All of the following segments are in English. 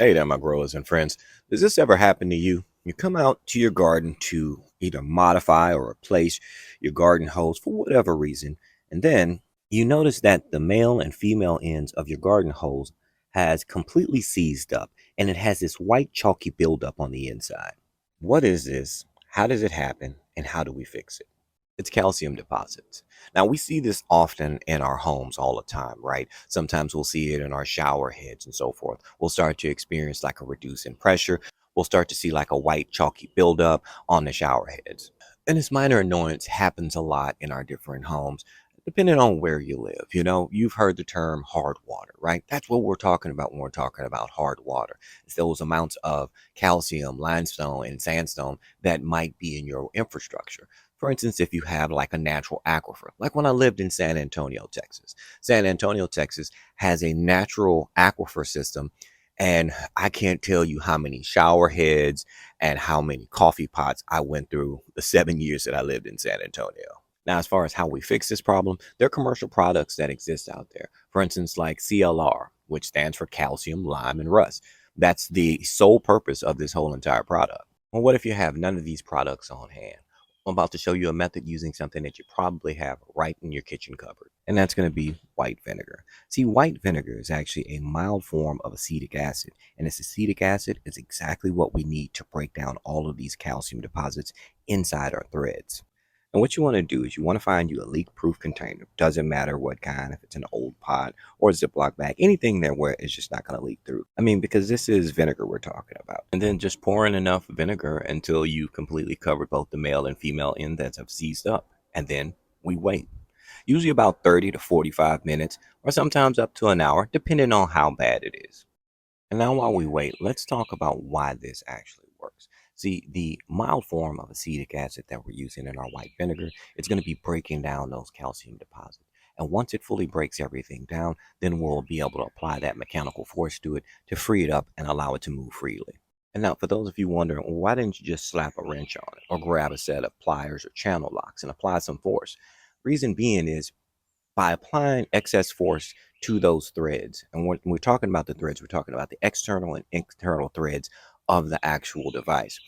Hey there, my growers and friends. Does this ever happen to you? You come out to your garden to either modify or replace your garden hose for whatever reason, and then you notice that the male and female ends of your garden hose has completely seized up and it has this white chalky buildup on the inside. What is this? How does it happen? And how do we fix it? It's calcium deposits. Now, we see this often in our homes all the time, right? Sometimes we'll see it in our shower heads and so forth. We'll start to experience like a reduce in pressure. We'll start to see like a white chalky buildup on the shower heads. And this minor annoyance happens a lot in our different homes, depending on where you live. You know, you've heard the term hard water, right? That's what we're talking about when we're talking about hard water. It's those amounts of calcium, limestone, and sandstone that might be in your infrastructure. For instance, if you have like a natural aquifer, like when I lived in San Antonio, Texas. San Antonio, Texas has a natural aquifer system, and I can't tell you how many shower heads and how many coffee pots I went through the 7 years that I lived in San Antonio. Now, as far as how we fix this problem, there are commercial products that exist out there. For instance, like CLR, which stands for calcium, lime, and rust. That's the sole purpose of this whole entire product. Well, what if you have none of these products on hand? I'm about to show you a method using something that you probably have right in your kitchen cupboard, and that's going to be white vinegar. See, white vinegar is actually a mild form of acetic acid, and this acetic acid is exactly what we need to break down all of these calcium deposits inside our threads. And what you want to do is you want to find you a leak-proof container. Doesn't matter what kind, if it's an old pot or a Ziploc bag, anything there where it's just not going to leak through. I mean, because this is vinegar we're talking about. And then just pour in enough vinegar until you completely covered both the male and female end that have seized up. And then we wait. Usually about 30 to 45 minutes, or sometimes up to an hour, depending on how bad it is. And now while we wait, let's talk about why this actually works. See, the mild form of acetic acid that we're using in our white vinegar, it's going to be breaking down those calcium deposits. And once it fully breaks everything down, then we'll be able to apply that mechanical force to it to free it up and allow it to move freely. And now, for those of you wondering, well, why didn't you just slap a wrench on it or grab a set of pliers or channel locks and apply some force? Reason being is by applying excess force to those threads. And when we're talking about the threads, we're talking about the external and internal threads of the actual device.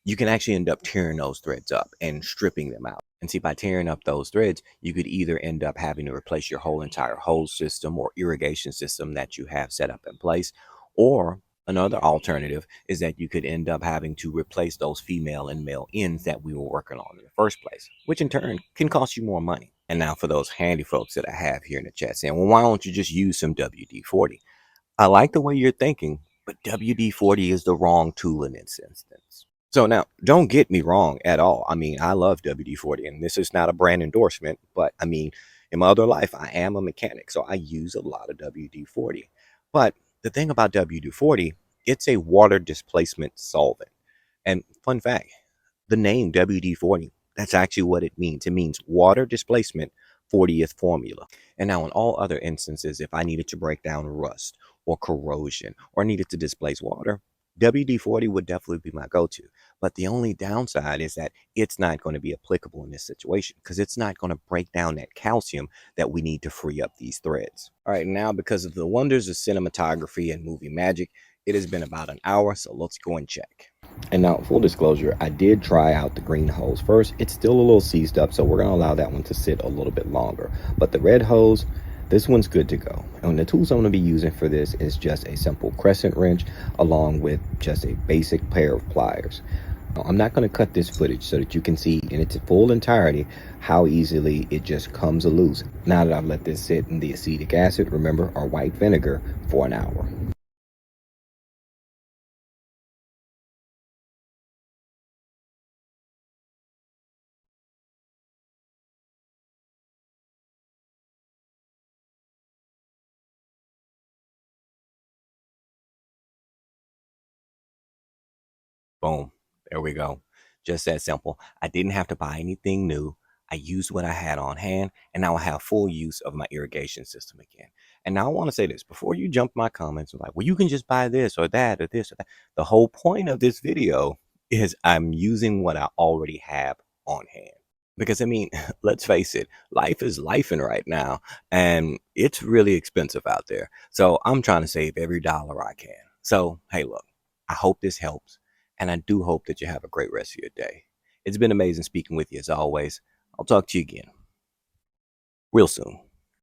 You can actually end up tearing those threads up and stripping them out. And see, by tearing up those threads, you could either end up having to replace your whole entire hose system or irrigation system that you have set up in place, or another alternative is that you could end up having to replace those female and male ends that we were working on in the first place, which in turn can cost you more money. And now for those handy folks that I have here in the chat saying, well, why don't you just use some WD-40? I like the way you're thinking, but WD-40 is the wrong tool in this instance. So now, don't get me wrong at all. I mean, I love WD-40, and this is not a brand endorsement, but I mean, in my other life, I am a mechanic, so I use a lot of WD-40. But the thing about WD-40, it's a water displacement solvent. And fun fact, the name WD-40, that's actually what it means. It means water displacement 40th formula. And now in all other instances, if I needed to break down rust or corrosion or needed to displace water, WD-40 would definitely be my go-to. But the only downside is that it's not going to be applicable in this situation because it's not going to break down that calcium that we need to free up these threads. All right, now because of the wonders of cinematography and movie magic, it has been about an hour, so let's go and check. And now, full disclosure, I did try out the green hose first. It's still a little seized up, so we're going to allow that one to sit a little bit longer. But the red hose, this one's good to go. And the tools I'm going to be using for this is just a simple crescent wrench along with just a basic pair of pliers. Now, I'm not going to cut this footage so that you can see in its full entirety how easily it just comes loose now that I've let this sit in the acetic acid, remember, or white vinegar, for an hour. Boom. There we go. Just that simple. I didn't have to buy anything new. I used what I had on hand, and now I have full use of my irrigation system again. And now I want to say this before you jump my comments like, well, you can just buy this or that or this or that. The whole point of this video is I'm using what I already have on hand. Because I mean, let's face it, life is lifing right now, and it's really expensive out there. So I'm trying to save every dollar I can. So, hey, look, I hope this helps, and I do hope that you have a great rest of your day. It's been amazing speaking with you as always. I'll talk to you again real soon.